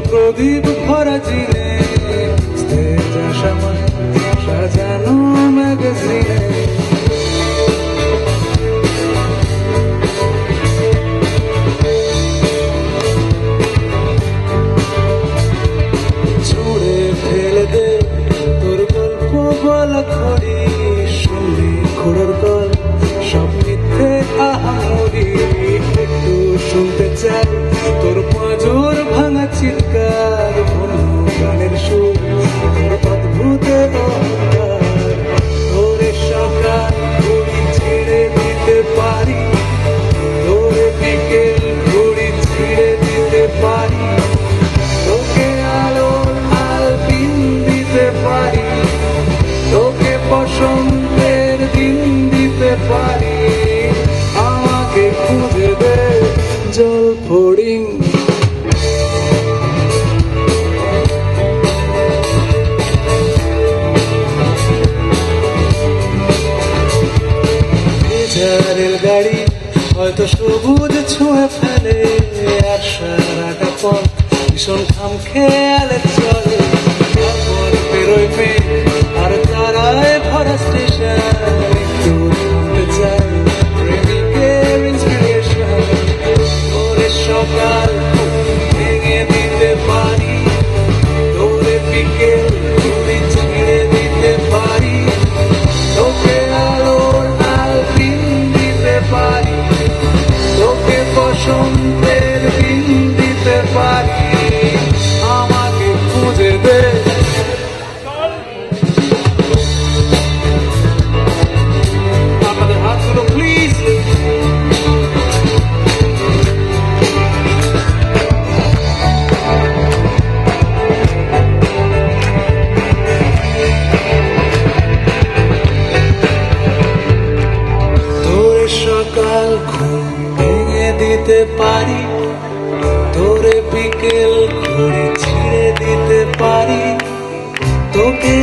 প্রদীপ ভরা জিনে সময় সাজানো ম্যাগাজিনে ছুঁড়ে ফেলে দে তোর গল্প বলা খড়ি শুনলি ঘোড়ার গল সব মিথ্যে আহামরি একটু শুনতে চাই তোর পাঁজর ভাঙা চিৎকার গানের সুর তোর অদ্ভুত অহংকার তোরে সকাল ঘুড়ি ছেড়ে দিতে পারি তোরে বিকেল ঘুড়ি ছেড়ে দিতে পারি তোকে আলোর আলপিন দিতে পারি তোকে বসন্তের দিন দিতে পারি আমাকে খুঁজে দে জল ফড়িং রেলগাড়ি হয়তো সবুজ ছুঁয়ে ফেলে আর সারাটা পথ ভীষণ খাম খেয়ালে চলে তারপর বেরোয় মেয়ে আর তারায় ভরা স্টেশন একটু শুনতে চাই প্রেমিকের ইন্সপিরেশন তোরে সকাল ভেঙে দিতে পারি তোরে বিকেল ঘুড়ি ছেড়ে দিতে পারি তোকে আলোর আলপিন দিতে পারি তোকে বসন্তের দিন দিতে পারি আমাকে খুঁজে দে আপনাদের হাতগুলো প্লিজ সকাল ঘুম ভেঙে দিতে পারি তোরে বিকেল ঘুড়ি ছিঁড়ে দিতে পারি তোকে